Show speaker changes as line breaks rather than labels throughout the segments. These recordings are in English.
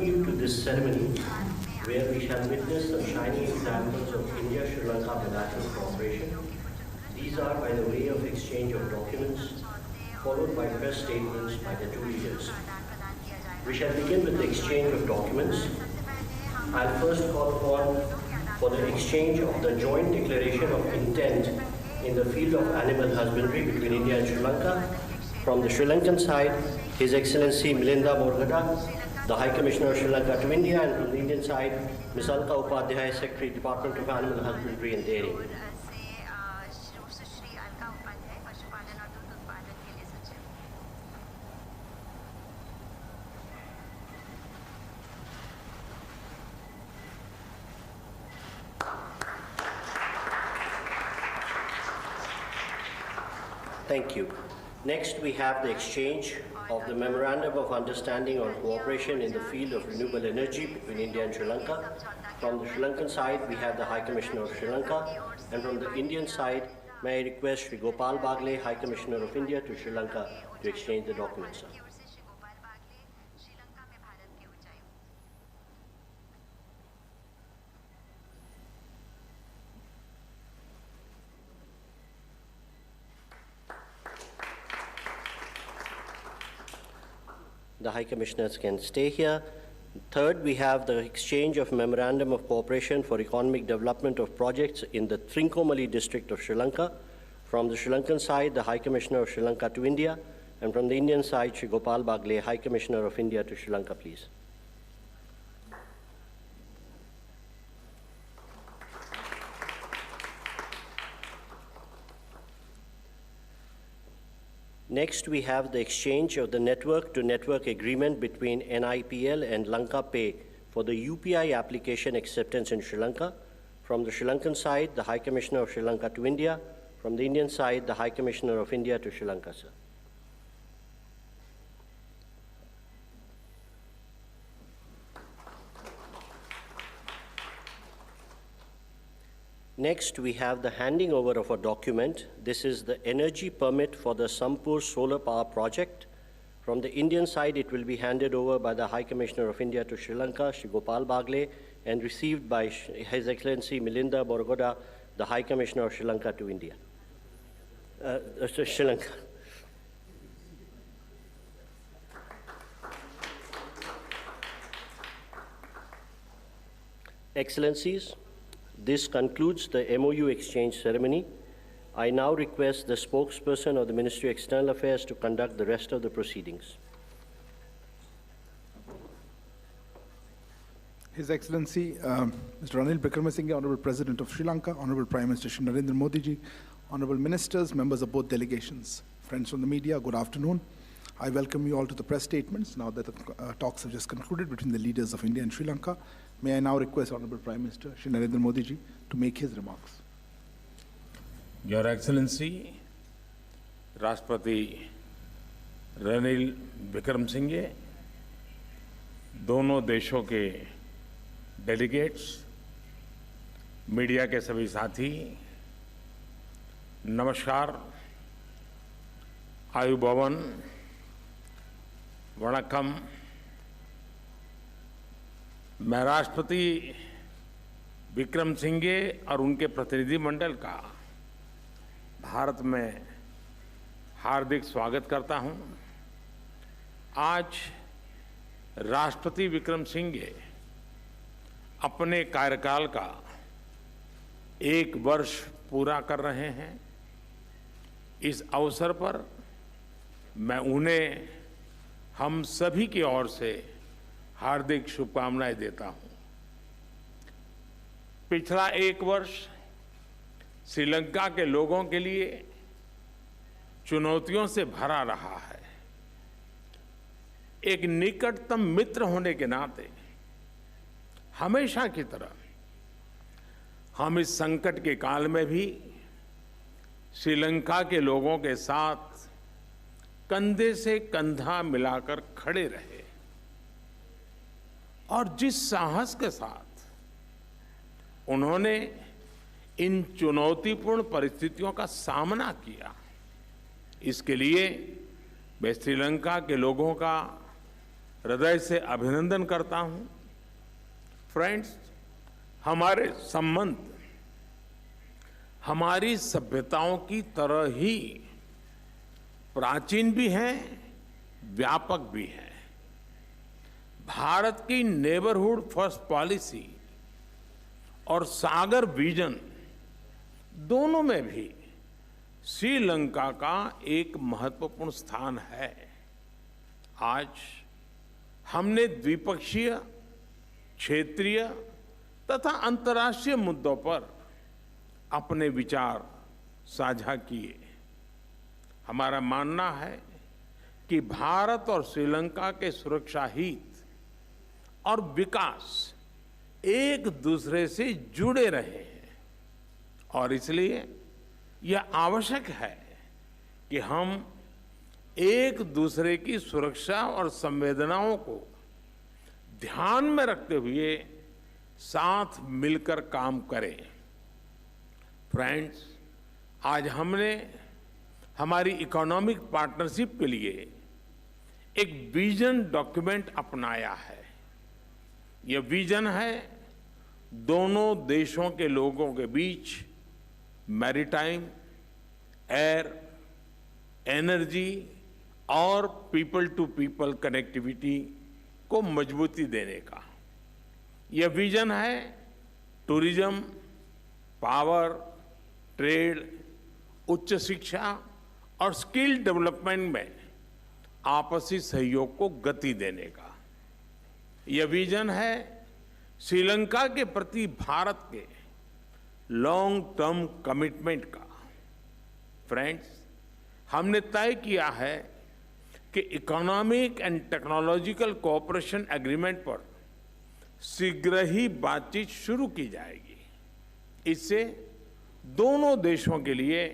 you to this ceremony where we shall witness some shining examples of India-Sri Lanka bilateral cooperation. These are by the way of exchange of documents, followed by press statements by the two leaders. We shall begin with the exchange of documents. I'll first call upon for the exchange of the joint declaration of intent in the field of animal husbandry between India and Sri Lanka. From the Sri Lankan side, His Excellency Milinda Borgada, the High Commissioner of Sri Lanka to India, and from the Indian side, Ms. Alka Upadhyay, Secretary, Department of Animal Husbandry and Dairy. Thank you. Next, we have the exchange of the Memorandum of Understanding on Cooperation in the field of renewable energy between India and Sri Lanka. From the Sri Lankan side, we have the High Commissioner of Sri Lanka, and from the Indian side, may I request Sri Gopal Bagle, High Commissioner of India to Sri Lanka, to exchange the documents, sir. The High Commissioners can stay here. Third, we have the exchange of Memorandum of Cooperation for Economic Development of Projects in the Trincomalee district of Sri Lanka. From the Sri Lankan side, the High Commissioner of Sri Lanka to India, and from the Indian side, Sri Gopal Bagle, High Commissioner of India to Sri Lanka, please. Next, we have the exchange of the network-to-network agreement between NIPL and Lanka Pay for the UPI application acceptance in Sri Lanka. From the Sri Lankan side, the High Commissioner of Sri Lanka to India. From the Indian side, the High Commissioner of India to Sri Lanka, sir. Next, we have the handing over of a document. This is the energy permit for the Sampur solar power project. From the Indian side, it will be handed over by the High Commissioner of India to Sri Lanka, Sri Gopal Bagle, and received by His Excellency Milinda Borgada, the High Commissioner of Sri Lanka to India. Sri Lanka. Excellencies, this concludes the MOU exchange ceremony. I now request the spokesperson of the Ministry of External Affairs to conduct the rest of the proceedings.
His Excellency, Mr. Ranil, Wickremesinghe, Honorable President of Sri Lanka, Honorable Prime Minister Shri Narendra Modi ji, Honorable Ministers, members of both delegations, friends from the media, good afternoon. I welcome you all to the press statements now that the talks have just concluded between the leaders of India and Sri Lanka. May I now request Honorable Prime Minister Shri Narendra Modi ji to make his remarks.
Your Excellency, राष्ट्रपति रनिल विक्रमसिंघे, दोनों देशों के delegates, media के सभी साथी, नमस्कार, आयुभवन, वणक्कम। मैं राष्ट्रपति विक्रमसिंघे और उनके प्रतिनिधिमंडल का भारत में हार्दिक स्वागत करता हूं। आज राष्ट्रपति विक्रमसिंघे अपने कार्यकाल का 1 वर्ष पूरा कर रहे हैं। इस अवसर पर मैं उन्हें हम सभी की ओर से हार्दिक शुभकामनाएं देता हूं। पिछला 1 वर्ष श्रीलंका के लोगों के लिए चुनौतियों से भरा रहा है। एक निकटतम मित्र होने के नाते हमेशा की तरह हम इस संकट के काल में भी श्रीलंका के लोगों के साथ कंधे से कंधा मिलाकर खड़े रहे और जिस साहस के साथ उन्होंने इन चुनौतीपूर्ण परिस्थितियों का सामना किया, इसके लिए मैं श्रीलंका के लोगों का हृदय से अभिनंदन करता हूं। फ्रेंड्स, हमारे संबंध हमारी सभ्यताओं की तरह ही प्राचीन भी हैं, व्यापक भी हैं। भारत की नेबरहुड फर्स्ट पॉलिसी और सागर विजन दोनों में भी श्रीलंका का एक महत्वपूर्ण स्थान है। आज हमने द्विपक्षीय, क्षेत्रीय तथा अंतर्राष्ट्रीय मुद्दों पर अपने विचार साझा किए। हमारा मानना है कि भारत और श्रीलंका के सुरक्षा हित और विकास एक दूसरे से जुड़े रहे हैं और इसलिए यह आवश्यक है कि हम एक दूसरे की सुरक्षा और संवेदनाओं को ध्यान में रखते हुए साथ मिलकर काम करें। फ्रेंड्स, आज हमने हमारी इकोनॉमिक पार्टनरशिप के लिए एक विजन डॉक्यूमेंट अपनाया है। यह विजन है दोनों देशों के लोगों के बीच मैरीटाइम, एयर, एनर्जी और पीपल टू पीपल कनेक्टिविटी को मजबूती देने का। यह विजन है टूरिज्म, पावर, ट्रेड, उच्च शिक्षा और स्किल डेवलपमेंट में आपसी सहयोग को गति देने का। यह विजन है श्रीलंका के प्रति भारत के लॉन्ग टर्म कमिटमेंट का। फ्रेंड्स, हमने तय किया है कि economic and technological cooperation agreement पर शीघ्र ही बातचीत शुरू की जाएगी। इससे दोनों देशों के लिए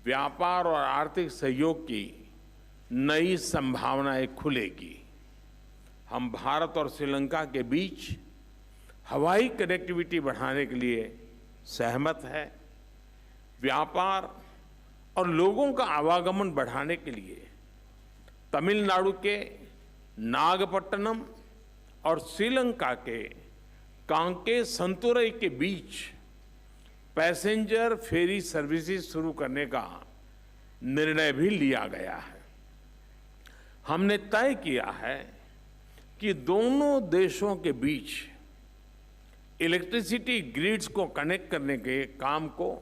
व्यापार और आर्थिक सहयोग की नई संभावनाएं खुलेगी। हम भारत और श्रीलंका के बीच हवाई कनेक्टिविटी बढ़ाने के लिए सहमत है। व्यापार और लोगों का आवागमन बढ़ाने के लिए तमिलनाडु के नागपट्टनम और श्रीलंका के कांके संतुरई के बीच पैसेंजर फेरी सर्विसेज शुरू करने का निर्णय भी लिया गया है। हमने तय किया है कि दोनों देशों के बीच इलेक्ट्रिसिटी ग्रिड्स को कनेक्ट करने के काम को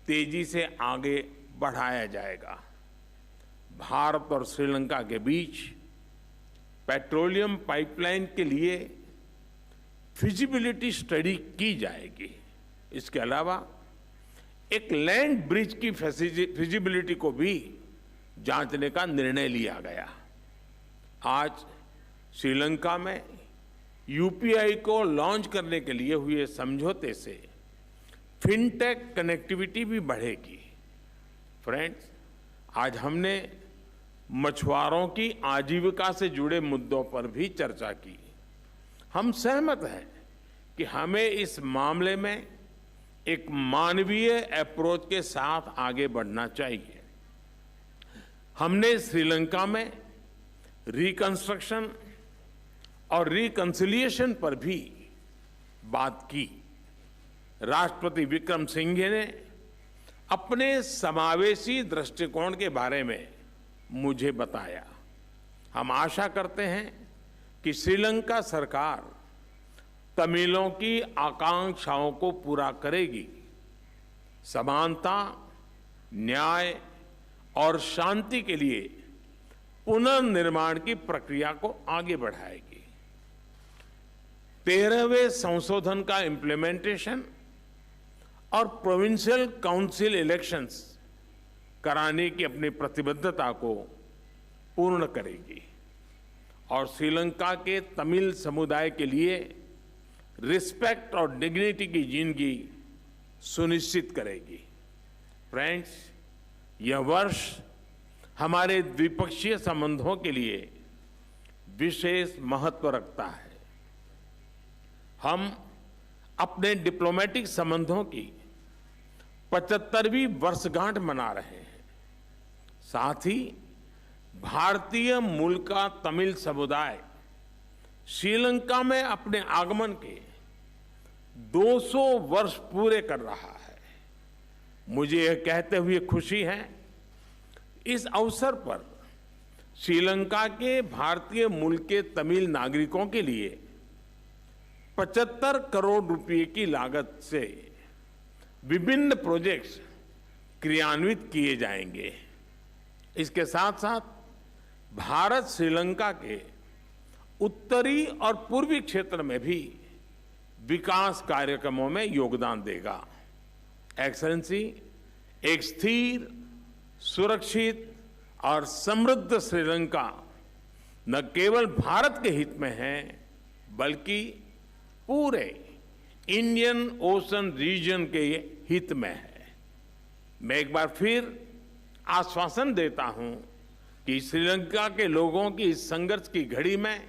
तेजी से आगे बढ़ाया जाएगा। भारत और श्रीलंका के बीच पेट्रोलियम पाइपलाइन के लिए फिजिबिलिटी स्टडी की जाएगी। इसके अलावा एक लैंड ब्रिज की फिजिबिलिटी को भी जांचने का निर्णय लिया गया। आज श्रीलंका में यूपीआई को लॉन्च करने के लिए हुए समझौते से फिनटेक कनेक्टिविटी भी बढ़ेगी। फ्रेंड्स, आज हमने मछुआरों की आजीविका से जुड़े मुद्दों पर भी चर्चा की। हम सहमत हैं कि हमें इस मामले में एक मानवीय अप्रोच के साथ आगे बढ़ना चाहिए। हमने श्रीलंका में रिकंस्ट्रक्शन और रिकंसिलिएशन पर भी बात की। राष्ट्रपति विक्रमसिंघे ने अपने समावेशी दृष्टिकोण के बारे में मुझे बताया। हम आशा करते हैं कि श्रीलंका सरकार तमिलों की आकांक्षाओं को पूरा करेगी, समानता, न्याय और शांति के लिए पुनर्निर्माण की प्रक्रिया को आगे बढ़ाएगी। 13वें संशोधन का इम्प्लीमेंटेशन और प्रोविंशियल काउंसिल इलेक्शंस कराने की अपनी प्रतिबद्धता को पूर्ण करेगी और श्रीलंका के तमिल समुदाय के लिए रिस्पेक्ट और डिग्निटी की जिंदगी सुनिश्चित करेगी। फ्रेंड्स, यह वर्ष हमारे द्विपक्षीय संबंधों के लिए विशेष महत्व रखता है। हम अपने डिप्लोमेटिक संबंधों की 75वीं वर्षगांठ मना रहे हैं। साथ ही भारतीय मूल का तमिल समुदाय श्रीलंका में अपने आगमन के 200 वर्ष पूरे कर रहा है। मुझे यह कहते हुए खुशी है, इस अवसर पर श्रीलंका के भारतीय मूल के तमिल नागरिकों के लिए 75 करोड़ रुपए की लागत से विभिन्न प्रोजेक्ट्स क्रियान्वित किए जाएंगे। इसके साथ साथ भारत श्रीलंका के उत्तरी और पूर्वी क्षेत्र में भी विकास कार्यक्रमों में योगदान देगा। एक्सेलेंसी, एक स्थिर, सुरक्षित और समृद्ध श्रीलंका न केवल भारत के हित में है, बल्कि पूरे इंडियन ओशन रीजन के हित में है। मैं एक बार फिर आश्वासन देता हूं कि श्रीलंका के लोगों की इस संघर्ष की घड़ी में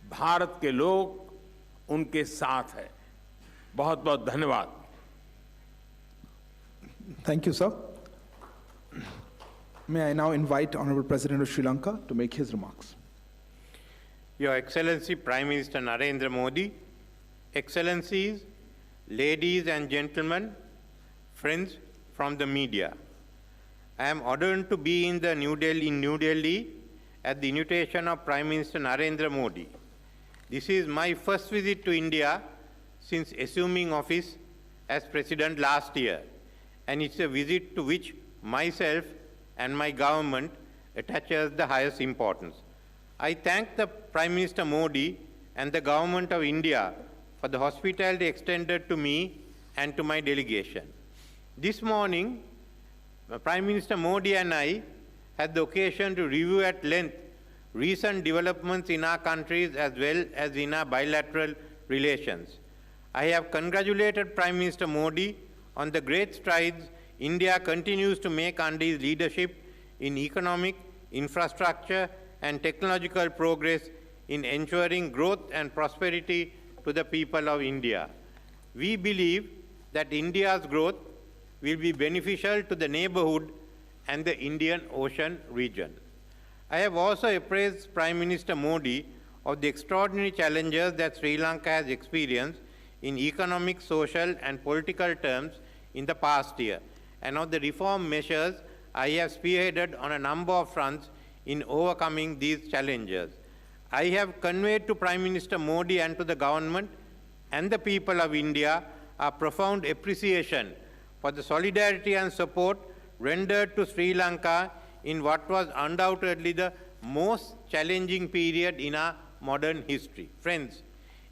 भारत के लोग उनके साथ है। बहुत बहुत धन्यवाद।
Thank you, sir. May I now invite Honorable President of Sri Lanka to make his remarks.
Your Excellency Prime Minister Narendra Modi, Excellencies, ladies and gentlemen, friends from the media. I am honored to be in New Delhi at the invitation of Prime Minister Narendra Modi. This is my first visit to India since assuming office as President last year, and it's a visit to which myself and my government attaches the highest importance. I thank the Prime Minister Modi and the Government of India for the hospitality extended to me and to my delegation. This morning, Prime Minister Modi and I had the occasion to review at length recent developments in our countries as well as in our bilateral relations. I have congratulated Prime Minister Modi on the great strides India continues to make under his leadership in economic, infrastructure, and technological progress in ensuring growth and prosperity to the people of India. We believe that India's growth will be beneficial to the neighborhood and the Indian Ocean region. I have also appraised Prime Minister Modi of the extraordinary challenges that Sri Lanka has experienced in economic, social, and political terms in the past year, and of the reform measures I have spearheaded on a number of fronts in overcoming these challenges. I have conveyed to Prime Minister Modi and to the government and the people of India a profound appreciation for the solidarity and support rendered to Sri Lanka in what was undoubtedly the most challenging period in our modern history. Friends,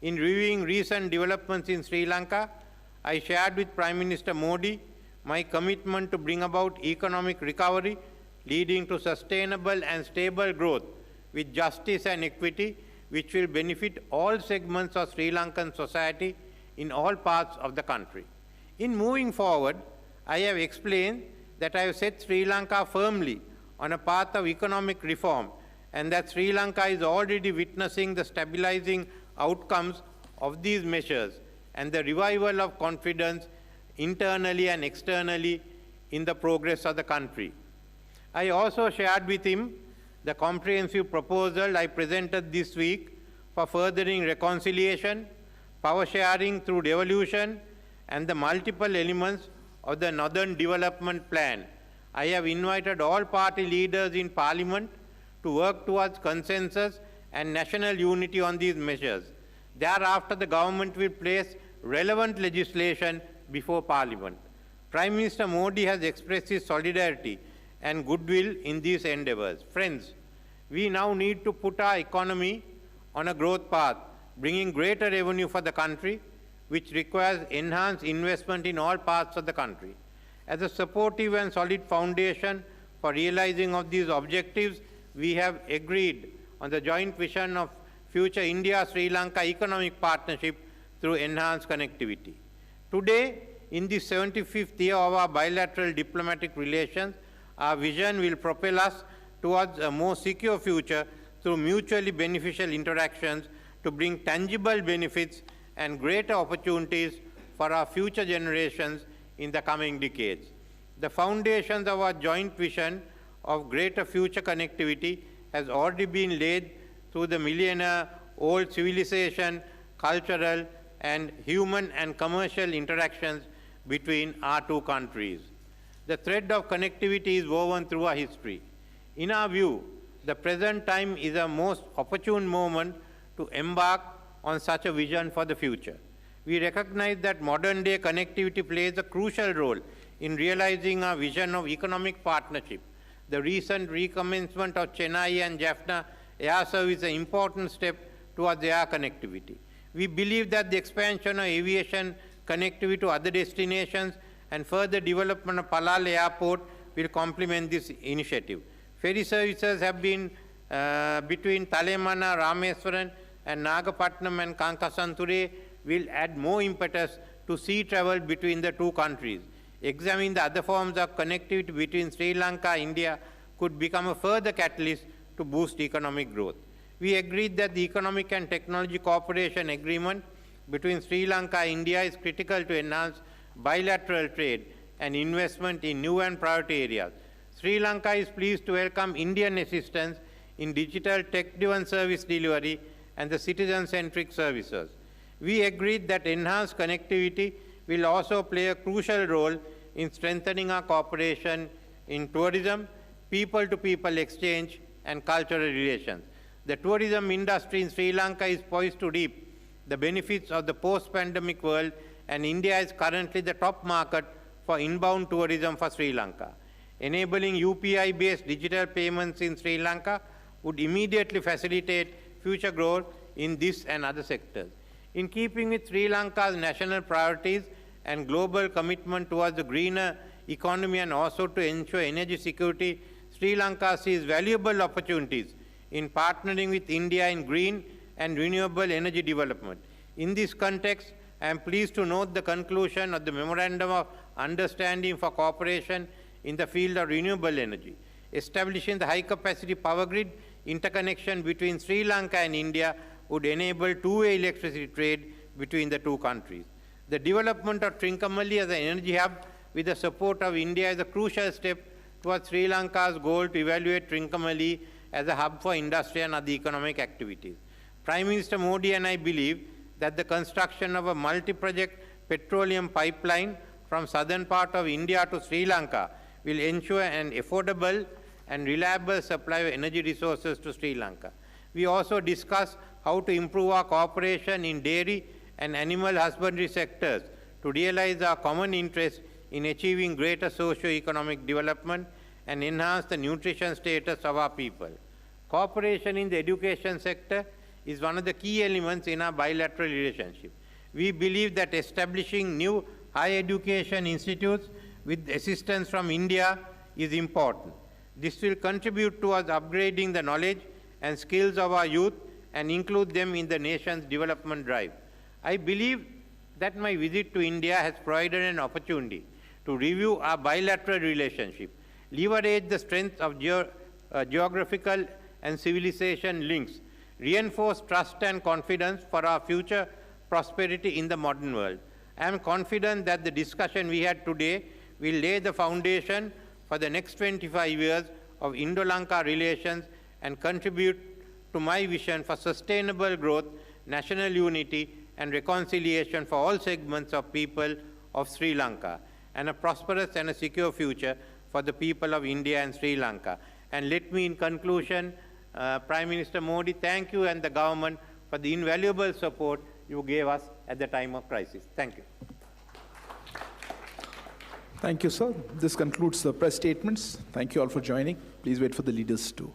in reviewing recent developments in Sri Lanka, I shared with Prime Minister Modi my commitment to bring about economic recovery leading to sustainable and stable growth with justice and equity, which will benefit all segments of Sri Lankan society in all parts of the country. In moving forward, I have explained that I have set Sri Lanka firmly on a path of economic reform, and that Sri Lanka is already witnessing the stabilizing outcomes of these measures and the revival of confidence internally and externally in the progress of the country. I also shared with him the comprehensive proposal I presented this week for furthering reconciliation, power sharing through devolution, and the multiple elements of the Northern Development Plan. I have invited all party leaders in Parliament to work towards consensus and national unity on these measures. Thereafter, the government will place relevant legislation before Parliament. Prime Minister Modi has expressed his solidarity and goodwill in these endeavors. Friends, we now need to put our economy on a growth path, bringing greater revenue for the country, which requires enhanced investment in all parts of the country. As a supportive and solid foundation for realizing of these objectives, we have agreed on the joint vision of future India-Sri Lanka economic partnership through enhanced connectivity. Today, in the 75th year of our bilateral diplomatic relations, our vision will propel us towards a more secure future through mutually beneficial interactions to bring tangible benefits and greater opportunities for our future generations in the coming decades. The foundations of our joint vision of greater future connectivity has already been laid through the millennia-old civilization, cultural, and human and commercial interactions between our two countries. The thread of connectivity is woven through our history. In our view, the present time is a most opportune moment to embark on such a vision for the future. We recognize that modern-day connectivity plays a crucial role in realizing our vision of economic partnership. The recent recommencement of Chennai and Jaffna air service is an important step towards air connectivity. We believe that the expansion of aviation connectivity to other destinations and further development of Palal Airport will complement this initiative. Ferry services have been between Talemana, Rameswaram, and Nagapatnam and Kankasanture will add more impetus to sea travel between the two countries. Examining the other forms of connectivity between Sri Lanka and India could become a further catalyst to boost economic growth. We agreed that the Economic and Technology Cooperation Agreement between Sri Lanka and India is critical to enhance bilateral trade and investment in new and priority areas. Sri Lanka is pleased to welcome Indian assistance in digital tech-driven service delivery and the citizen-centric services. We agreed that enhanced connectivity will also play a crucial role in strengthening our cooperation in tourism, people-to-people exchange, and cultural relations. The tourism industry in Sri Lanka is poised to reap the benefits of the post-pandemic world, and India is currently the top market for inbound tourism for Sri Lanka. Enabling UPI-based digital payments in Sri Lanka would immediately facilitate future growth in this and other sectors. In keeping with Sri Lanka's national priorities and global commitment towards the greener economy and also to ensure energy security, Sri Lanka sees valuable opportunities in partnering with India in green and renewable energy development. In this context, I am pleased to note the conclusion of the Memorandum of Understanding for Cooperation in the field of renewable energy. Establishing the high-capacity power grid interconnection between Sri Lanka and India would enable two-way electricity trade between the two countries. The development of Trincomalee as an energy hub with the support of India is a crucial step towards Sri Lanka's goal to evaluate Trincomalee as a hub for industry and other economic activities. Prime Minister Modi and I believe that the construction of a multi-project petroleum pipeline from southern part of India to Sri Lanka will ensure an affordable and reliable supply of energy resources to Sri Lanka. We also discussed how to improve our cooperation in dairy and animal husbandry sectors to realize our common interest in achieving greater socio-economic development and enhance the nutrition status of our people. Cooperation in the education sector is one of the key elements in our bilateral relationship. We believe that establishing new higher education institutes with assistance from India is important. This will contribute towards upgrading the knowledge and skills of our youth and include them in the nation's development drive. I believe that my visit to India has provided an opportunity to review our bilateral relationship, leverage the strength of geographical and civilization links, reinforce trust and confidence for our future prosperity in the modern world. I am confident that the discussion we had today will lay the foundation for the next 25 years of Indo-Lanka relations and contribute to my vision for sustainable growth, national unity, and reconciliation for all segments of people of Sri Lanka, and a prosperous and a secure future for the people of India and Sri Lanka. And let me, in conclusion, Prime Minister Modi, thank you and the government for the invaluable support you gave us at the time of crisis. Thank you.
Thank you, sir. This concludes the press statements. Thank you all for joining. Please wait for the leaders to